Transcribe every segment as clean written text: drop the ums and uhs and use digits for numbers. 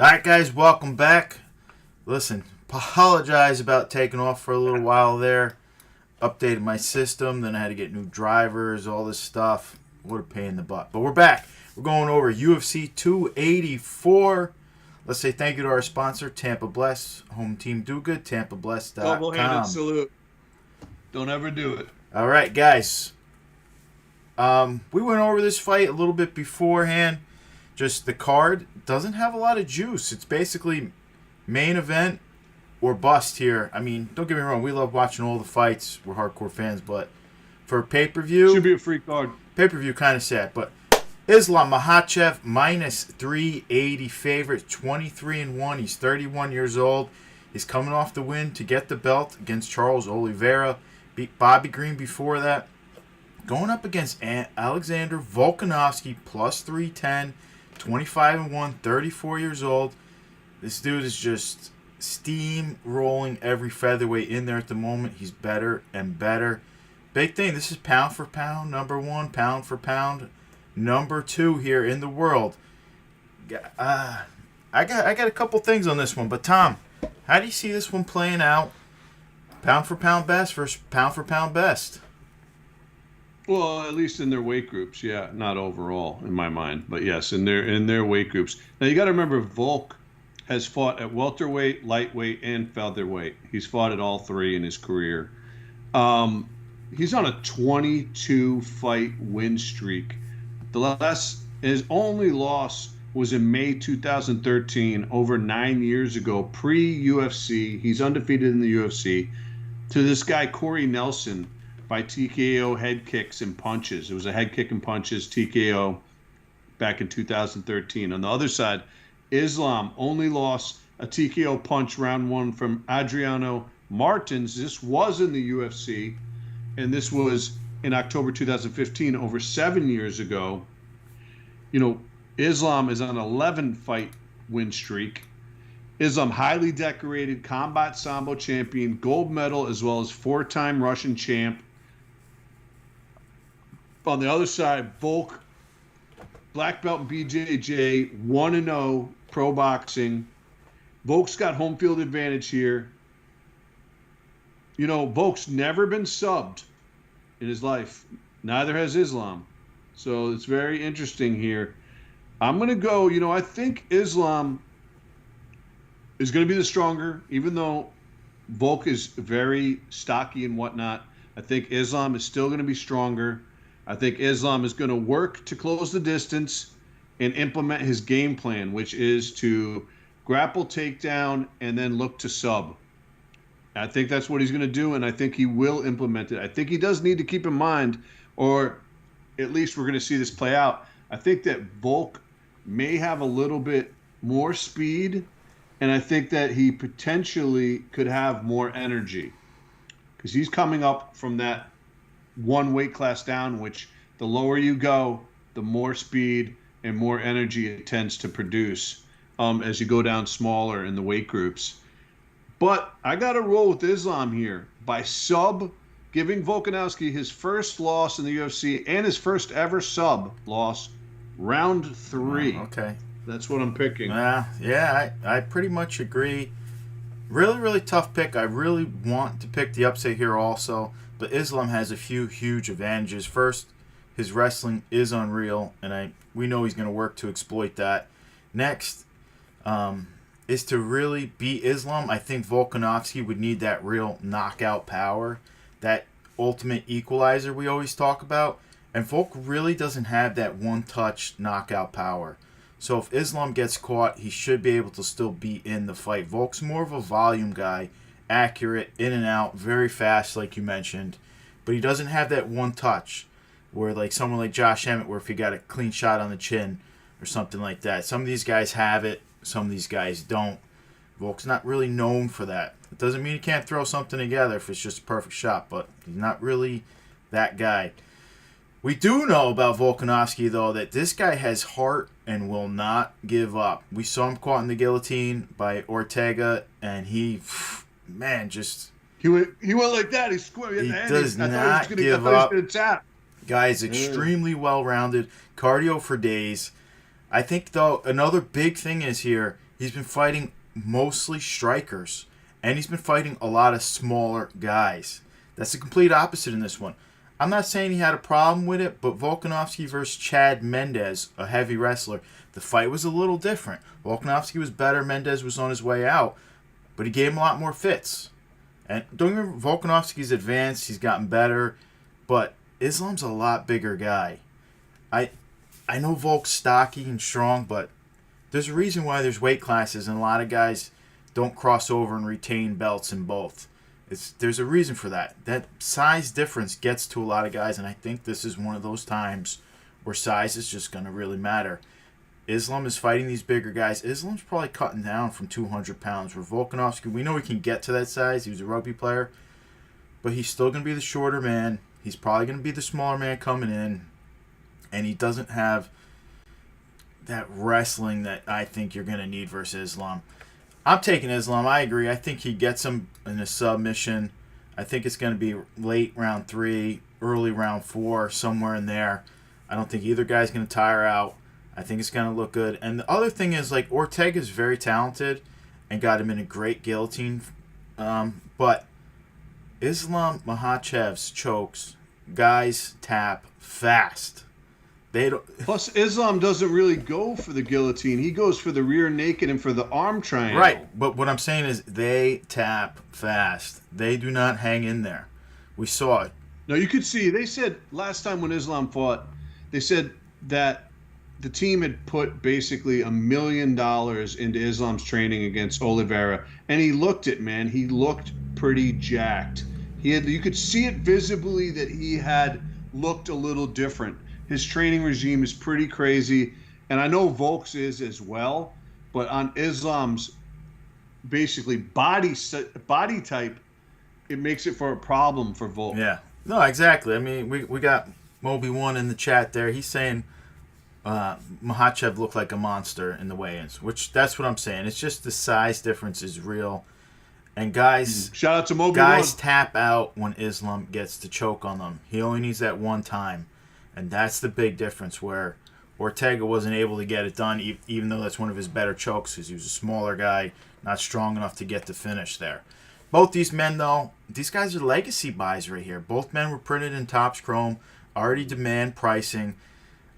All right, guys, welcome back. Listen, apologize about taking off for a little while there. Updated my system, then I had to get new drivers, all this stuff. What a pain in the butt. But we're back. We're going over UFC 284. Let's say thank you to our sponsor, Tampa Bless, home team do good, Double-handed tampabless.com. salute. Don't ever do it. All right, guys. We went over this fight a little bit beforehand. Just the card doesn't have a lot of juice. It's basically main event or bust here. I mean, don't get me wrong. We love watching all the fights. We're hardcore fans. But for pay-per-view... Should be a free card. Pay-per-view kind of sad. But Islam Makhachev, minus 380 favorite, 23-1. He's 31 years old. He's coming off the win to get the belt against Charles Oliveira. Beat Bobby Green before that. Going up against Alexander Volkanovski, plus 310, 25-1, 34 years old. This dude is just steamrolling every featherweight in there at the moment. He's better and better. Big thing, this is pound for pound, number one, pound for pound, number two here in the world. I got a couple things on this one, but Tom, how do you see this one playing out? Pound for pound best versus pound for pound best. Well, at least in their weight groups, yeah, not overall in my mind, but yes, in their weight groups. Now you got to remember, Volk has fought at welterweight, lightweight, and featherweight. He's fought at all three in his career. He's on a 22-fight win streak. His only loss was in May 2013, over 9 years ago, pre-UFC. He's undefeated in the UFC. To this guy Corey Nelson by TKO head kicks and punches. It was a head kick and punches TKO back in 2013. On the other side, Islam only lost a TKO punch round one from Adriano Martins. This was in the UFC, and this was in October 2015, over 7 years ago. You know, Islam is on an 11-fight win streak. Islam, highly decorated combat sambo champion, gold medal, as well as four-time Russian champ. On the other side, Volk, black belt in BJJ, 1-0 pro boxing. Volk's got home field advantage here. You know, Volk's never been subbed in his life. Neither has Islam. So it's very interesting here. I'm going to go, I think Islam is going to be the stronger, even though Volk is very stocky and whatnot. I think Islam is still going to be stronger. I think Islam is going to work to close the distance and implement his game plan, which is to grapple, takedown, and then look to sub. I think that's what he's going to do, and I think he will implement it. I think he does need to keep in mind, or at least we're going to see this play out, I think that Volk may have a little bit more speed, and I think that he potentially could have more energy because he's coming up from that one weight class down, which the lower you go, the more speed and more energy it tends to produce as you go down smaller in the weight groups. But I got to roll with Islam here by sub, giving Volkanovski his first loss in the UFC and his first ever sub loss, round 3. Oh, okay. That's what I'm picking. I pretty much agree. Really, really tough pick. I really want to pick the upset here also. But Islam has a few huge advantages. First, his wrestling is unreal, and we know he's going to work to exploit that. Next, is to really beat Islam. I think Volkanovski would need that real knockout power, that ultimate equalizer we always talk about. And Volk really doesn't have that one-touch knockout power. So if Islam gets caught, he should be able to still be in the fight. Volk's more of a volume guy, accurate, in and out, very fast, like you mentioned. But he doesn't have that one touch where, like someone like Josh Emmett, where if he got a clean shot on the chin or something like that. Some of these guys have it. Some of these guys don't. Volk's not really known for that. It doesn't mean he can't throw something together if it's just a perfect shot, but he's not really that guy. We do know about Volkanovski, though, that this guy has heart and will not give up. We saw him caught in the guillotine by Ortega, and he went like that. He squared in the hand. Does not give up. Guy's extremely well-rounded, cardio for days. I think, though, another big thing is here, he's been fighting mostly strikers, and he's been fighting a lot of smaller guys. That's the complete opposite in this one. I'm not saying he had a problem with it, but Volkanovski versus Chad Mendes, a heavy wrestler, the fight was a little different. Volkanovski was better, Mendes was on his way out, but he gave him a lot more fits. And don't get me wrong, Volkanovski's advanced, he's gotten better, but Islam's a lot bigger guy. I know Volk's stocky and strong, but there's a reason why there's weight classes, and a lot of guys don't cross over and retain belts in both. There's a reason for that. That size difference gets to a lot of guys, and I think this is one of those times where size is just going to really matter. Islam is fighting these bigger guys. Islam's probably cutting down from 200 pounds. Where Volkanovski, we know he can get to that size. He was a rugby player. But he's still going to be the shorter man. He's probably going to be the smaller man coming in. And he doesn't have that wrestling that I think you're going to need versus Islam. I'm taking Islam. I agree. I think he gets him in a submission. I think it's going to be late round 3, early round 4, somewhere in there. I don't think either guy's going to tire out. I think it's going to look good. And the other thing is, like, Ortega's very talented and got him in a great guillotine. But Islam Makhachev's chokes, guys tap fast. They don't. Plus, Islam doesn't really go for the guillotine. He goes for the rear naked and for the arm triangle. Right. But what I'm saying is they tap fast. They do not hang in there. We saw it. No, you could see. They said last time when Islam fought, they said that the team had put basically $1 million into Islam's training against Oliveira, and he looked it, man. He looked pretty jacked. You could see it visibly that he had looked a little different. His training regime is pretty crazy, and I know Volk's is as well, but on Islam's basically body type, it makes it for a problem for Volk. Yeah. No, exactly. I mean, we got Moby1 in the chat there. He's saying Makhachev looked like a monster in the weigh-ins, which that's what I'm saying. It's just the size difference is real. And guys, shout out to Moby1. Guys tap out when Islam gets to choke on them. He only needs that one time. And that's the big difference where Ortega wasn't able to get it done, even though that's one of his better chokes because he was a smaller guy, not strong enough to get the finish there. Both these men, though, these guys are legacy buys right here. Both men were printed in Topps Chrome, already demand pricing.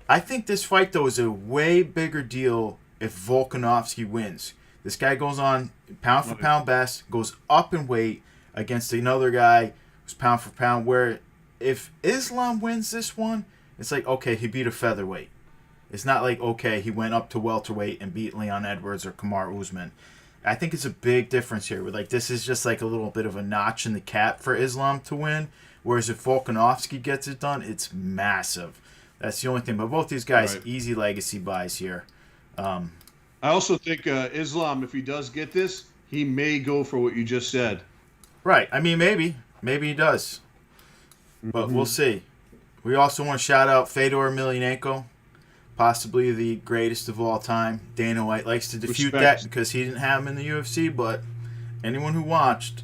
I think this fight, though, is a way bigger deal if Volkanovski wins. This guy goes on pound for pound best, goes up in weight against another guy who's pound for pound, where if Islam wins this one, it's like, okay, he beat a featherweight. It's not like, okay, he went up to welterweight and beat Leon Edwards or Kamaru Usman. I think it's a big difference here. Like, this is just like a little bit of a notch in the cap for Islam to win, whereas if Volkanovski gets it done, it's massive. That's the only thing. But both these guys, right. Easy legacy buys here. I also think Islam, if he does get this, he may go for what you just said. Right. I mean, maybe. Maybe he does. But we'll see. We also want to shout out Fedor Emelianenko, possibly the greatest of all time. Dana White likes to defute that because he didn't have him in the UFC, but anyone who watched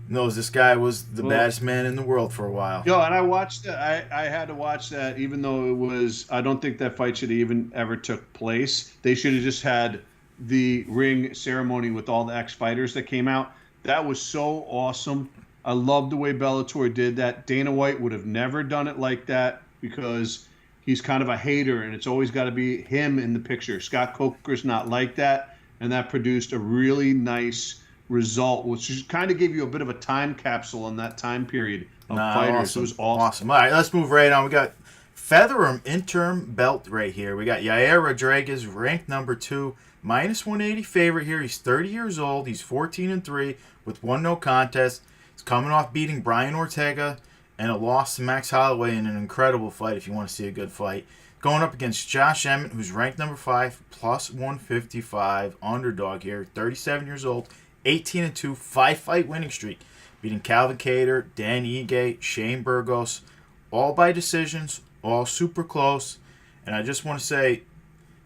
knows this guy was the baddest man in the world for a while. Yo, and I watched that. I had to watch that, even though it was. I don't think that fight should have even ever took place. They should have just had the ring ceremony with all the ex-fighters that came out. That was so awesome. I love the way Bellator did that. Dana White would have never done it like that because he's kind of a hater, and it's always got to be him in the picture. Scott Coker's not like that, and that produced a really nice result, which kind of gave you a bit of a time capsule in that time period of fighters. Awesome. It was awesome. All right, let's move right on. We got Featherham interim belt right here. We got Yair Rodriguez, ranked number 2, minus 180 favorite here. He's 30 years old. He's 14-3 with 1 no contest. He's coming off beating Brian Ortega and a loss to Max Holloway in an incredible fight if you want to see a good fight. Going up against Josh Emmett, who's ranked number 5, plus 155, underdog here, 37 years old, 18-2, 5-fight winning streak. Beating Calvin Kattar, Dan Ige, Shane Burgos, all by decisions, all super close. And I just want to say,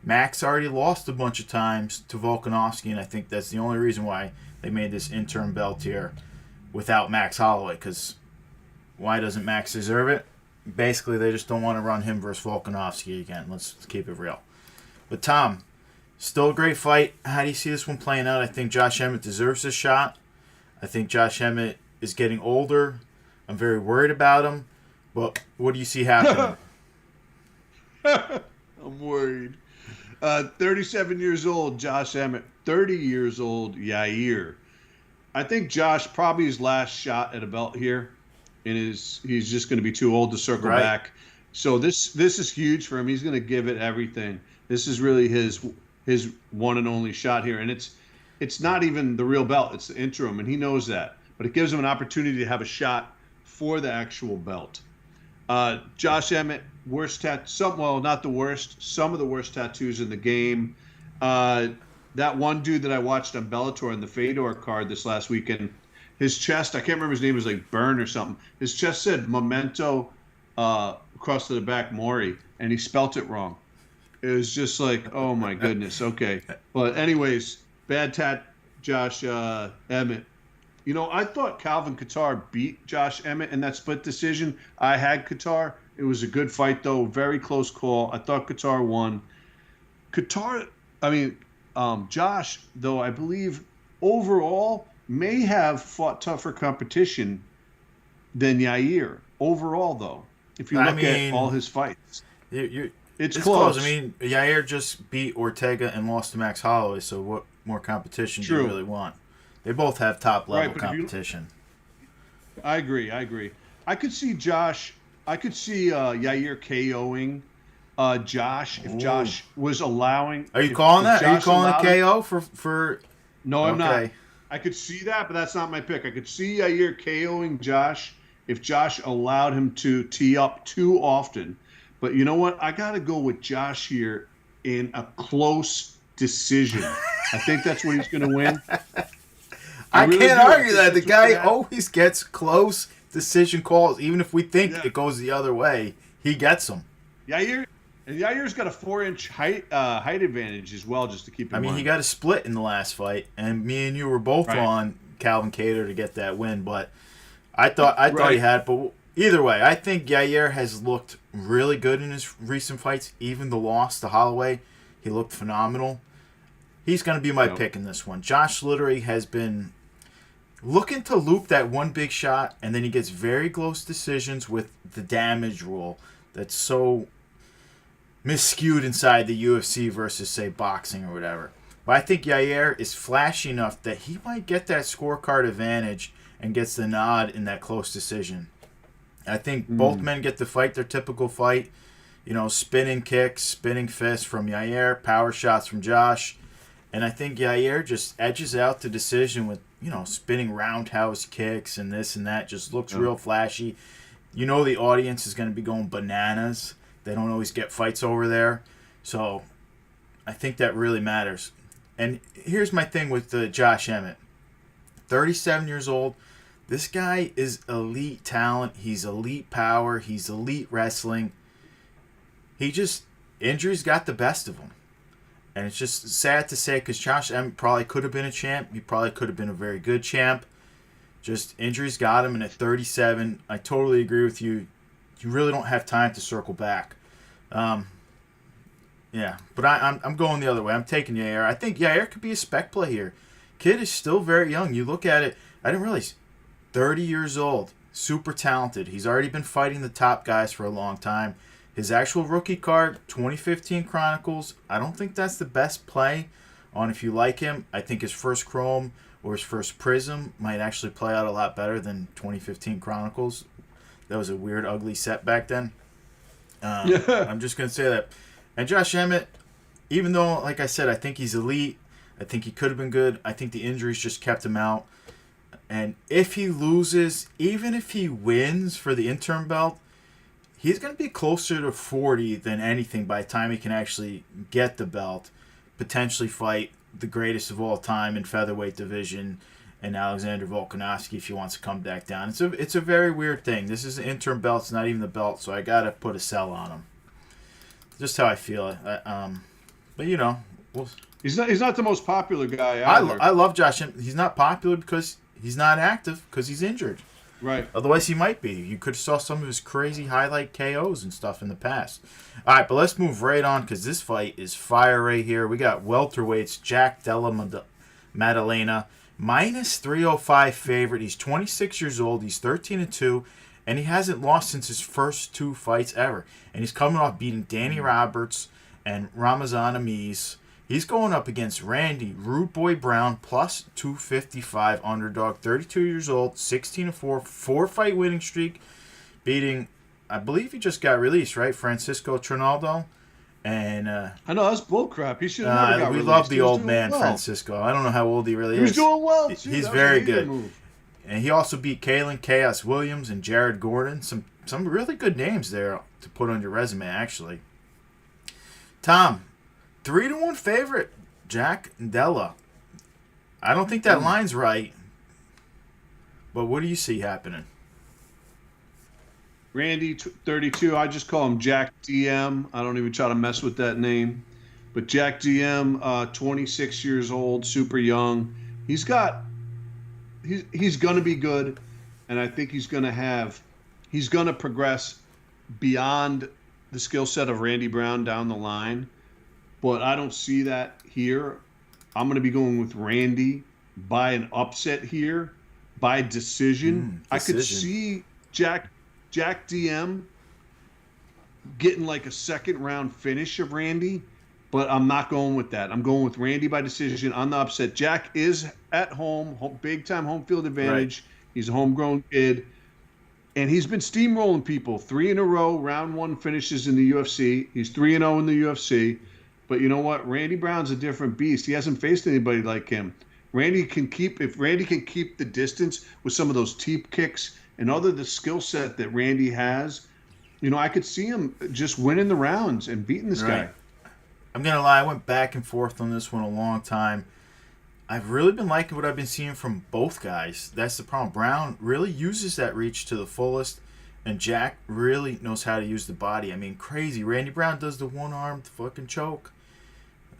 Max already lost a bunch of times to Volkanovski, and I think that's the only reason why they made this interim belt here without Max Holloway, because why doesn't Max deserve it? Basically, they just don't want to run him versus Volkanovski again. Let's keep it real. But Tom, Still a great fight. How do you see this one playing out? I think Josh Emmett deserves a shot. I think Josh Emmett is getting older. I'm very worried about him. But what do you see happening? I'm worried. 37 years old, Josh Emmett. 30 years old, Yair. I think Josh probably his last shot at a belt here. He's just going to be too old to circle back. So this is huge for him. He's going to give it everything. This is really his one and only shot here, and it's not even the real belt. It's the interim, and he knows that. But it gives him an opportunity to have a shot for the actual belt. Josh Emmett, not the worst. Some of the worst tattoos in the game. That one dude that I watched on Bellator in the Fedor card this last weekend, his chest, I can't remember his name, was like Byrne or something. His chest said Memento across to the back Mori, and he spelt it wrong. It was just like, oh my goodness, okay. But anyways, bad tat, Josh Emmett. You know, I thought Calvin Kattar beat Josh Emmett in that split decision. I had Kattar. It was a good fight, though. Very close call. I thought Kattar won. Josh, though, I believe overall may have fought tougher competition than Yair. Overall, though, if you look at all his fights. It's close. I mean, Yair just beat Ortega and lost to Max Holloway, so what more competition do you really want? They both have top-level competition. I agree. I could see Yair KOing Josh if Josh was allowing. Are you calling that? Are you calling a KO for? No, I'm not. I could see that, but that's not my pick. I could see Yair KOing Josh if Josh allowed him to tee up too often. But you know what? I got to go with Josh here in a close decision. I think that's what he's going to win. I can't argue that. The guy always gets close decision calls. Even if we think it goes the other way, he gets them. Yair's got a 4-inch height advantage as well, just to keep in mind. I mean, he got a split in the last fight, and me and you were both on Calvin Kattar to get that win. But I thought he had. But either way, I think Yair has looked really good in his recent fights. Even the loss to Holloway, he looked phenomenal. He's going to be my pick in this one. Josh literally has been looking to loop that one big shot, and then he gets very close decisions with the damage rule that's so miscued inside the UFC versus, say, boxing or whatever. But I think Yair is flashy enough that he might get that scorecard advantage and gets the nod in that close decision. I think both men get to fight their typical fight. You know, spinning kicks, spinning fists from Yair, power shots from Josh. And I think Yair just edges out the decision with, spinning roundhouse kicks and this and that. Just looks real flashy. You know the audience is going to be going bananas. They don't always get fights over there. So I think that really matters. And here's my thing with Josh Emmett. 37 years old. This guy is elite talent. He's elite power. He's elite wrestling. Injuries got the best of him. And it's just sad to say because Josh Emmett probably could have been a champ. He probably could have been a very good champ. Just injuries got him. And at 37, I totally agree with you. You really don't have time to circle back. But I'm going the other way. I'm taking Yair. I think Yair could be a spec play here. Kid is still very young. You look at it. I didn't realize 30 years old. Super talented. He's already been fighting the top guys for a long time. His actual rookie card, 2015 Chronicles, I don't think that's the best play on if you like him. I think his first Chrome or his first Prism might actually play out a lot better than 2015 Chronicles. That was a weird, ugly set back then. I'm just going to say that. And Josh Emmett, even though, like I said, I think he's elite, I think he could have been good, I think the injuries just kept him out. And if he loses, even if he wins for the interim belt, he's going to be closer to 40 than anything by the time he can actually get the belt, potentially fight the greatest of all time in featherweight division and Alexander Volkanovski if he wants to come back down. It's a very weird thing. This is an interim belt. It's not even the belt, so I got to put a sell on him. Just how I feel. But, he's not the most popular guy either. I love Josh. He's not popular because he's not active because he's injured. Right. Otherwise, he might be. You could have saw some of his crazy highlight KOs and stuff in the past. All right, but let's move right on because this fight is fire right here. We got welterweights Jack Della Maddalena, minus 305 favorite. He's 26 years old. He's 13-2, and he hasn't lost since his first 2 fights ever. And he's coming off beating Danny Roberts and Ramazan Amies. He's going up against Randy Rude Boy Brown, plus 255 underdog, 32 years old, 16-4, 4-fight winning streak, beating, I believe he just got released, right? Francisco Trinaldo. And I know, that's bullcrap. He should have never got we released. love the He was old doing man, well. Francisco. I don't know how old he really is. He was doing well, too. He's That was very a good good. move. And he also beat Kalen Chaos Williams and Jared Gordon. Some really good names there to put on your resume, actually. Tom, 3-1 favorite, Jack Della. I don't think that line's right, but what do you see happening? Randy, 32. I just call him Jack DM. I don't even try to mess with that name. But Jack DM, 26 years old, super young. He's going to be good, and I think he's going to progress beyond the skill set of Randy Brown down the line. But I don't see that here. I'm going to be going with Randy by an upset here, by decision. I could see Jack DM getting like a second round finish of Randy, but I'm not going with that. I'm going with Randy by decision on the upset. Jack is at home, big time home field advantage. Right. He's a homegrown kid, and he's been steamrolling people 3 in a row, round 1 finishes in the UFC. He's 3-0 in the UFC. But you know what? Randy Brown's a different beast. He hasn't faced anybody like him. If Randy can keep the distance with some of those teep kicks and the skill set that Randy has, I could see him just winning the rounds and beating this guy. I'm going to lie. I went back and forth on this one a long time. I've really been liking what I've been seeing from both guys. That's the problem. Brown really uses that reach to the fullest, and Jack really knows how to use the body. I mean, crazy. Randy Brown does the one-armed fucking choke.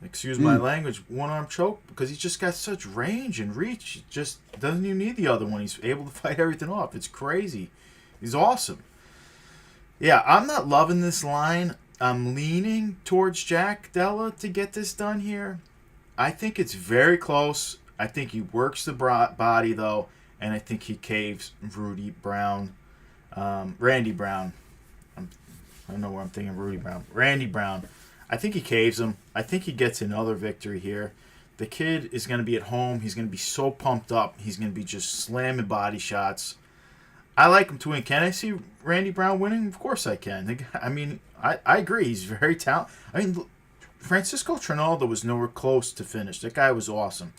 Excuse my language, one-arm choke, because he's just got such range and reach. He just doesn't even need the other one. He's able to fight everything off. It's crazy. He's awesome. Yeah, I'm not loving this line. I'm leaning towards Jack Della to get this done here. I think it's very close. I think he works the body, though, and I think he caves Randy Brown. I don't know where I'm thinking Rudy Brown. Randy Brown. I think he caves him. I think he gets another victory here. The kid is going to be at home. He's going to be so pumped up. He's going to be just slamming body shots. I like him to win. Can I see Randy Brown winning? Of course I can. I mean, I agree. He's very talented. I mean, Francisco Trinaldo was nowhere close to finish. That guy was awesome.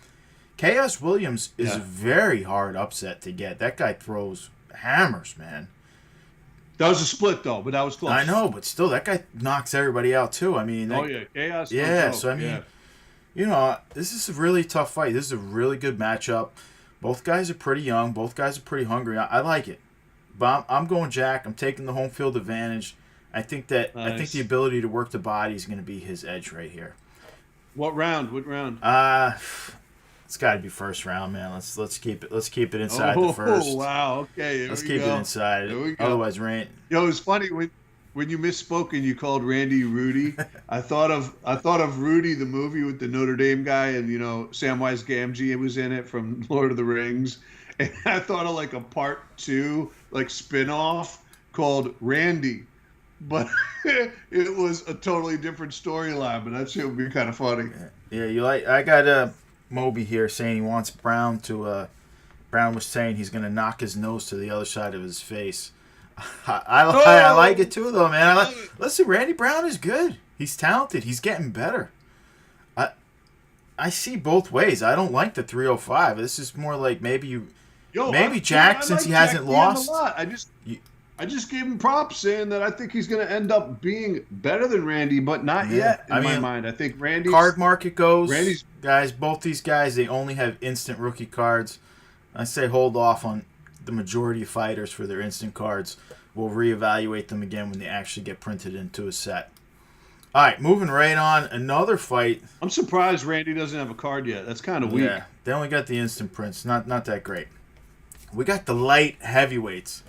Chaos Williams is a very hard upset to get. That guy throws hammers, man. That was a split, though, but that was close. I know, but still, that guy knocks everybody out, too. I mean... Chaos. Yeah, so I mean, this is a really tough fight. This is a really good matchup. Both guys are pretty young. Both guys are pretty hungry. I like it. But I'm going Jack. I'm taking the home field advantage. I think that I think the ability to work the body is going to be his edge right here. What round? It's got to be first round, man. Let's keep it inside the first. Oh wow, okay. Let's keep it inside. Otherwise, it's funny when you misspoke and you called Randy Rudy. I thought of Rudy the movie with the Notre Dame guy, and Samwise Gamgee was in it from Lord of the Rings, and I thought of like a part 2 like spin-off called Randy, but it was a totally different storyline. But that shit would be kind of funny. Yeah, I got Moby here saying he wants Brown to. Brown was saying he's going to knock his nose to the other side of his face. I like it too, though, man. Listen, Randy Brown is good. He's talented. He's getting better. I see both ways. I don't like the 305. This is more like maybe Jack, since he hasn't lost. I just gave him props saying that I think he's going to end up being better than Randy, but not yet in my mind. I think Randy's... Card market goes. Guys, both these guys, they only have instant rookie cards. I say hold off on the majority of fighters for their instant cards. We'll reevaluate them again when they actually get printed into a set. All right, moving right on. Another fight. I'm surprised Randy doesn't have a card yet. That's kind of weak. Yeah, they only got the instant prints. Not that great. We got the light heavyweights.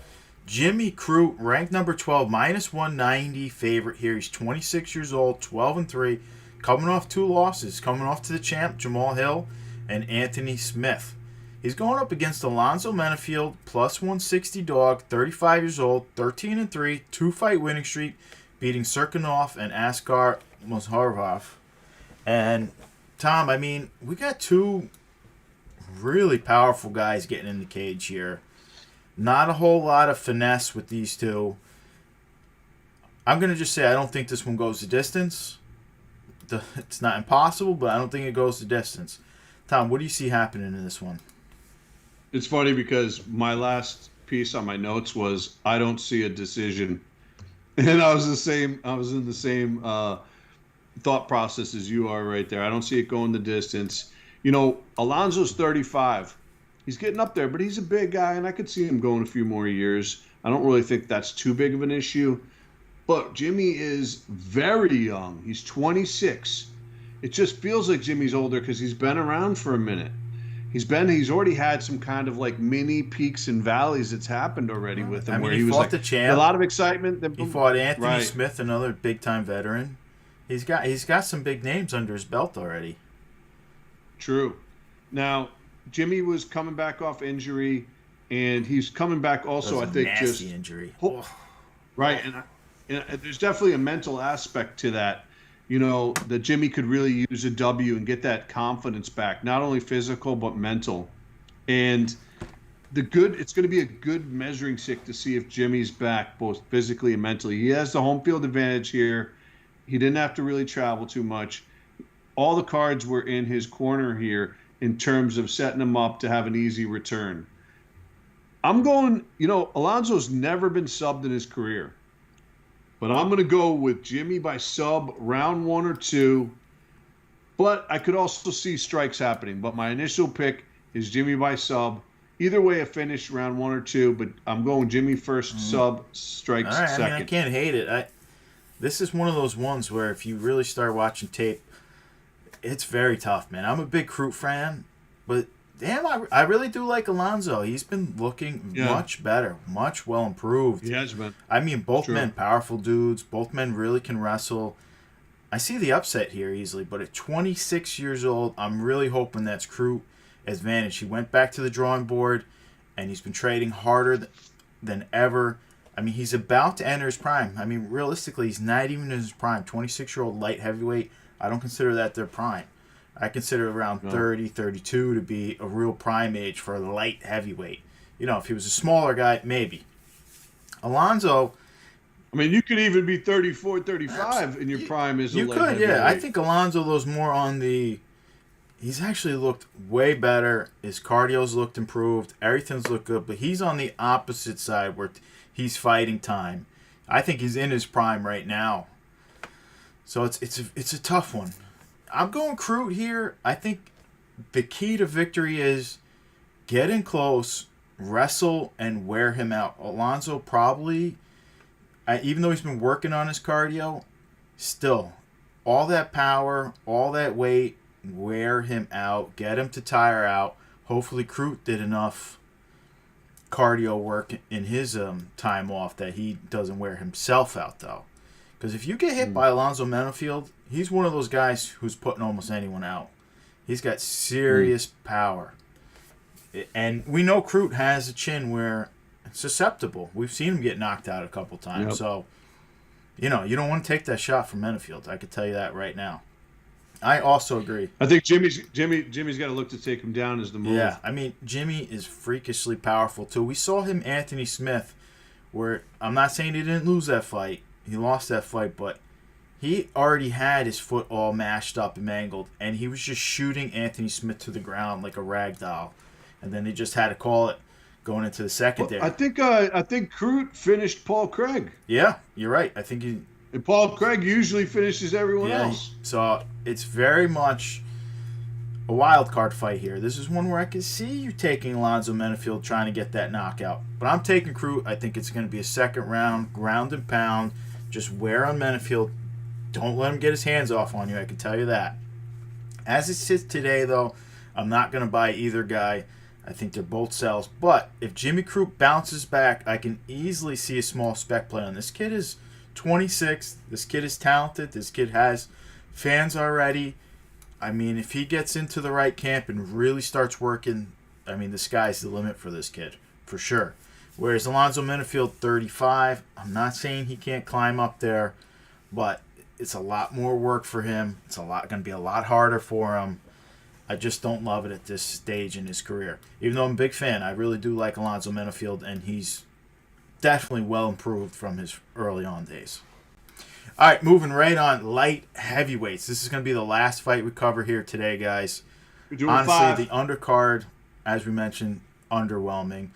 Jimmy Crute, ranked number 12, minus 190 favorite here. He's 26 years old, 12-3, coming off 2 losses, coming off to the champ, Jamal Hill, and Anthony Smith. He's going up against Alonzo Menafield, plus 160 dog, 35 years old, 13-3, 2-fight winning streak, beating Serkinov and Askar Mozharov. And, Tom, I mean, we got 2 really powerful guys getting in the cage here. Not a whole lot of finesse with these 2. I'm going to just say I don't think this one goes the distance. It's not impossible, but I don't think it goes the distance. Tom, what do you see happening in this one? It's funny because my last piece on my notes was I don't see a decision, and I was in the same thought process as you are right there. I don't see it going the distance. You know, Alonzo's 35. He's getting up there, but he's a big guy, and I could see him going a few more years. I don't really think that's too big of an issue. But Jimmy is very young. He's 26. It just feels like Jimmy's older because he's been around for a minute. He's already had some kind of like mini peaks and valleys that's happened already with him. I mean, where he was fought like the champ. A lot of excitement. He fought Anthony Right. Smith, another big-time veteran. He's got some big names under his belt already. True. Now, Jimmy was coming back off injury, and he's coming back also, I think, nasty just injury. Right, and there's definitely a mental aspect to that. You know, that Jimmy could really use a W and get that confidence back, not only physical but mental. And it's going to be a good measuring stick to see if Jimmy's back both physically and mentally. He has the home field advantage here. He didn't have to really travel too much. All the cards were in his corner here in terms of setting him up to have an easy return. I'm going, Alonzo's never been subbed in his career. But I'm going to go with Jimmy by sub, round 1 or 2. But I could also see strikes happening. But my initial pick is Jimmy by sub. Either way, a finish round 1 or 2. But I'm going Jimmy first, sub, strikes second. I mean, I can't hate it. This is one of those ones where if you really start watching tape, it's very tough, man. I'm a big Crute fan, but damn, I really do like Alonzo. He's been looking much better, much well improved. He has been. I mean, both men powerful dudes. Both men really can wrestle. I see the upset here easily, but at 26 years old, I'm really hoping that's Crute advantage. He went back to the drawing board, and he's been trading harder than ever. I mean, he's about to enter his prime. I mean, realistically, he's not even in his prime. 26-year-old light heavyweight, I don't consider that their prime. I consider around 30, 32 to be a real prime age for a light heavyweight. If he was a smaller guy, maybe. Alonzo... I mean, you could even be 34, 35 in your prime as a light heavyweight. You could, yeah. I think Alonzo, though, is more on the... He's actually looked way better. His cardio's looked improved. Everything's looked good. But he's on the opposite side where he's fighting time. I think he's in his prime right now. So it's a tough one. I'm going Crute here. I think the key to victory is get in close, wrestle, and wear him out. Alonzo probably, even though he's been working on his cardio, still, all that power, all that weight, wear him out, get him to tire out. Hopefully Crute did enough cardio work in his time off that he doesn't wear himself out, though. Because if you get hit by Alonzo Menafield, he's one of those guys who's putting almost anyone out. He's got serious power. And we know Crute has a chin where it's susceptible. We've seen him get knocked out a couple times. Yep. So, you don't want to take that shot from Menafield. I could tell you that right now. I also agree. I think Jimmy's got to look to take him down as the move. Yeah, I mean, Jimmy is freakishly powerful, too. We saw him, Anthony Smith, where I'm not saying he didn't lose that fight. He lost that fight, but he already had his foot all mashed up and mangled, and he was just shooting Anthony Smith to the ground like a rag doll. And then they just had to call it going into the secondary. Well, I think Crute finished Paul Craig. Yeah, you're right. I think he... And Paul Craig usually finishes everyone else. So it's very much a wild card fight here. This is one where I can see you taking Alonzo Menafield trying to get that knockout. But I'm taking Crute. I think it's going to be a second round, ground and pound. Just wear on Menafield. Don't let him get his hands off on you. I can tell you that. As it sits today, though, I'm not going to buy either guy. I think they're both sells. But if Jimmy Croup bounces back, I can easily see a small spec play on. This kid is 26. This kid is talented. This kid has fans already. I mean, if he gets into the right camp and really starts working, I mean, the sky's the limit for this kid, for sure. Whereas Alonzo Minifield, 35, I'm not saying he can't climb up there, but it's a lot more work for him. It's going to be a lot harder for him. I just don't love it at this stage in his career. Even though I'm a big fan, I really do like Alonzo Minifield, and he's definitely well improved from his early on days. All right, moving right on, light heavyweights. This is going to be the last fight we cover here today, guys. We're doing Honestly, 5. the undercard, as we mentioned, underwhelming.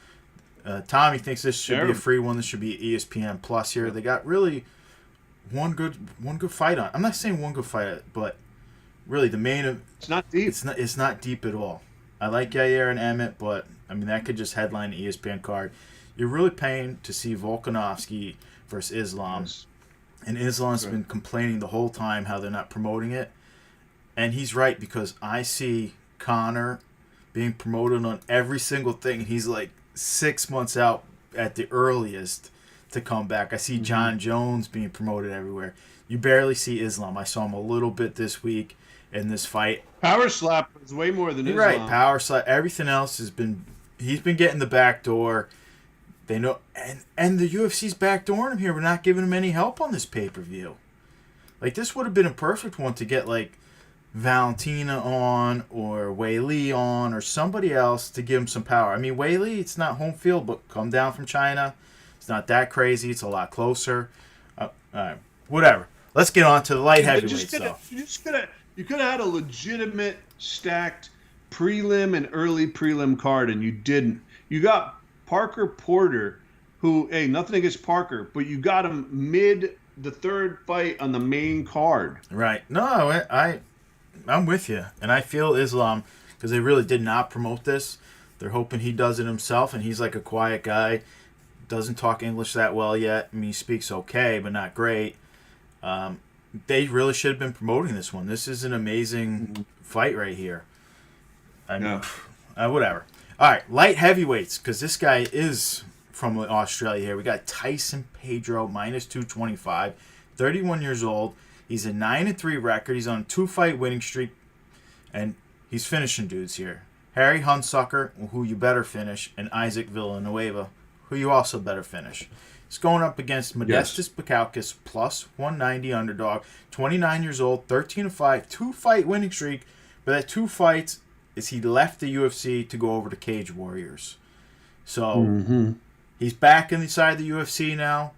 Tommy thinks this should be a free one. This should be ESPN Plus here. They got really one good fight on. I'm not saying one good fight, but really the main. It's not deep. It's not deep at all. I like Yair and Emmett, but I mean that could just headline the ESPN card. You're really paying to see Volkanovski versus Islam. Yes. And Islam's been complaining the whole time how they're not promoting it. And he's right, because I see Connor being promoted on every single thing. And he's like 6 months out at the earliest to come back. I see John Jones being promoted everywhere. You barely see Islam. I saw him a little bit this week in this fight. Power slap is way more than Islam. Right, power slap. Everything else he's been getting the back door. They know, and the UFC's backdooring him here. We're not giving him any help on this pay-per-view. Like, this would have been a perfect one to get, like, Valentina on or Wei Li on or somebody else to give him some power. I mean, Wei Li, it's not home field, but come down from China. It's not that crazy. It's a lot closer. Whatever. Let's get on to the light heavyweights, though. You could have had a legitimate stacked prelim and early prelim card, and you didn't. You got Parker Porter, who, hey, nothing against Parker, but you got him mid the third fight on the main card. Right. No, I'm with you. And I feel Islam, because they really did not promote this. They're hoping he does it himself, and he's like a quiet guy. Doesn't talk English that well yet. I mean, he speaks okay, but not great. They really should have been promoting this one. This is an amazing fight right here. I mean, whatever. All right, light heavyweights, because this guy is from Australia here. We got Tyson Pedro, minus 225, 31 years old. He's a 9-3 record. He's on a 2-fight winning streak, and he's finishing dudes here. Harry Hunsucker, who you better finish, and Isaac Villanueva, who you also better finish. He's going up against Modestas Bukauskas, plus 190 underdog, 29 years old, 13-5, 2-fight winning streak, but that 2 fights is he left the UFC to go over to Cage Warriors. So he's back inside the UFC now.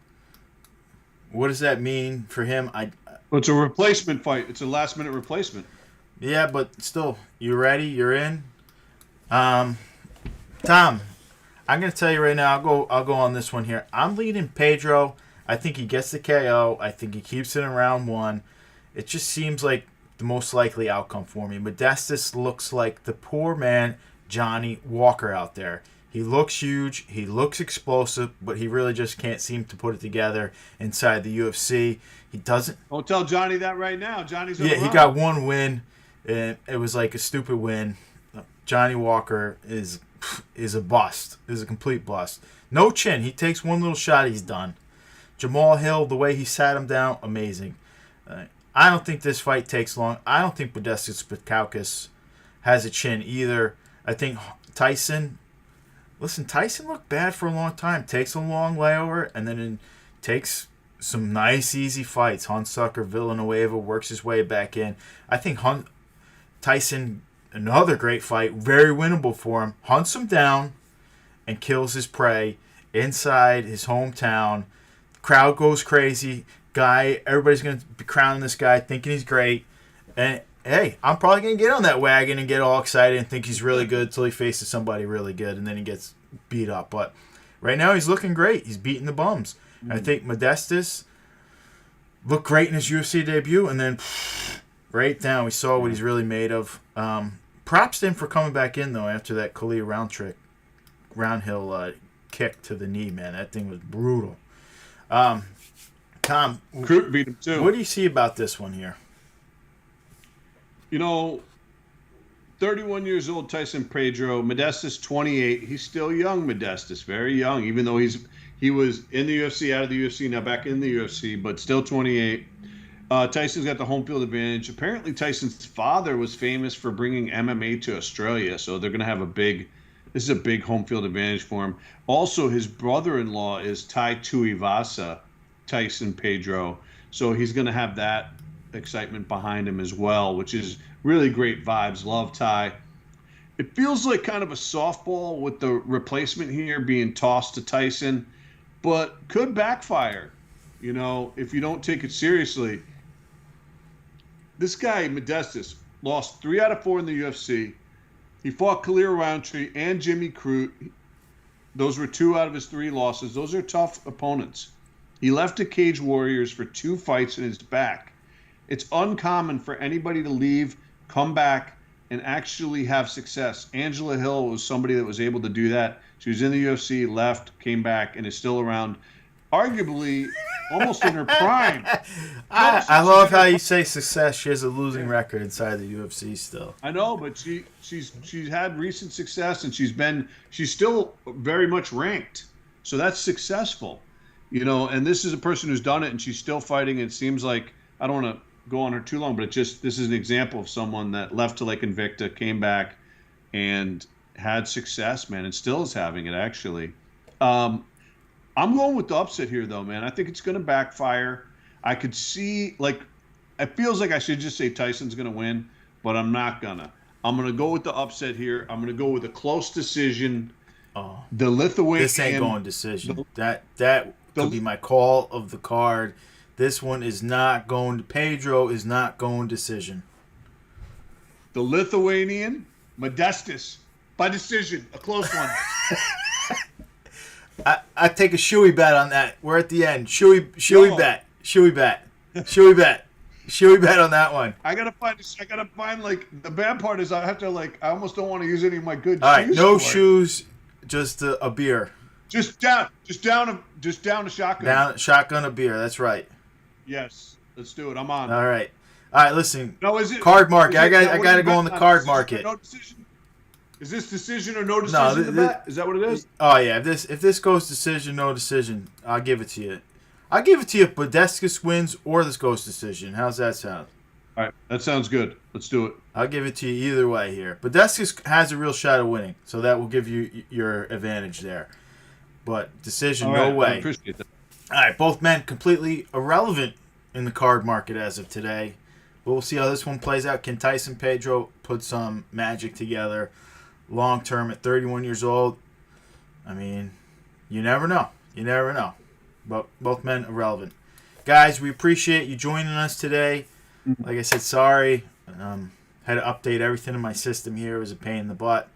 What does that mean for him? Well, it's a replacement fight. It's a last-minute replacement. Yeah, but still, you ready? You're in? Tom, I'm going to tell you right now, I'll go on this one here. I'm leading Pedro. I think he gets the KO. I think he keeps it in round 1. It just seems like the most likely outcome for me. Modestas looks like the poor man Johnny Walker out there. He looks huge. He looks explosive, but he really just can't seem to put it together inside the UFC. He doesn't. Don't tell Johnny that right now. Johnny's he got one win, and it was like a stupid win. Johnny Walker is a bust. Is a complete bust. No chin. He takes one little shot, he's done. Jamal Hill, the way he sat him down, amazing. I don't think this fight takes long. I don't think Modestas Bukauskas has a chin either. I think Tyson looked bad for a long time. Takes a long layover, and then takes some nice, easy fights. Hunsucker, Villanueva works his way back in. I think Tyson, another great fight, very winnable for him, hunts him down and kills his prey inside his hometown. Crowd goes crazy. Everybody's going to be crowning this guy, thinking he's great. And, hey, I'm probably going to get on that wagon and get all excited and think he's really good until he faces somebody really good, and then he gets beat up. But right now he's looking great. He's beating the bums. I think Modestas looked great in his UFC debut, and then right down we saw what he's really made of. Props to him for coming back in, though, after that Khalil Roundhill kick to the knee, man. That thing was brutal. Tom, Croup beat him too. What do you see about this one here? You know, 31 years old, Tyson Pedro. Modestus, 28. He's still young, Modestus, very young, even though he was in the UFC, out of the UFC, now back in the UFC, but still 28. Tyson's got the home field advantage. Apparently, Tyson's father was famous for bringing MMA to Australia, so they're going to have this is a big home field advantage for him. Also, his brother-in-law is Tai Tuivasa, Tyson Pedro, so he's going to have that excitement behind him as well, which is really great vibes. Love Ty. It feels like kind of a softball with the replacement here being tossed to Tyson, but could backfire, if you don't take it seriously. This guy, Modestus, lost 3 out of 4 in the UFC. He fought Khalil Roundtree and Jimmy Crute. Those were 2 out of his 3 losses. Those are tough opponents. He left to Cage Warriors for 2 fights in his back. It's uncommon for anybody to leave, come back, and actually have success. Angela Hill was somebody that was able to do that. She was in the UFC, left, came back, and is still around, arguably almost in her prime. I love how you say success. She has a losing record inside the UFC still. I know, but she's had recent success, and she's still very much ranked. So that's successful, and this is a person who's done it, and she's still fighting. It seems like, I don't want to go on her too long, but this is an example of someone that left to Lake Invicta, came back, and had success, man, and still is having it, actually. I'm going with the upset here, though, man. I think it's going to backfire. I could see, it feels like I should just say Tyson's going to win, but I'm not going to. I'm going to go with the upset here. I'm going to go with a close decision. Oh, the Lithuanian. This ain't going decision. That could be my call of the card. This one is not going. Pedro is not going decision. The Lithuanian, Modestus, by decision, a close one. I take a shoey bet on that. We're at the end. Shoey bet on that one. I gotta find the bad part is I almost don't want to use any of my good All shoes. right, no shoes, just a beer. Just down a shotgun. Down shotgun a beer. That's right. Yes, let's do it. I'm on. All right. Listen. No, is it card market? I got to go on the on? card market. No decision? Is this decision or no decision? To bet? Is that what it is? Oh yeah. If this goes decision, no decision, I'll give it to you. I'll give it to you if Bodescus wins or this goes decision. How's that sound? All right, that sounds good. Let's do it. I'll give it to you either way here. Bodescus has a real shot of winning, so that will give you your advantage there. But decision, no way. I appreciate that. All right, both men completely irrelevant in the card market as of today. But we'll see how this one plays out. Can Tyson Pedro put some magic together long term at 31 years old? I mean, you never know. You never know. But both men irrelevant. Guys, we appreciate you joining us today. Like I said, sorry. Had to update everything in my system here. It was a pain in the butt.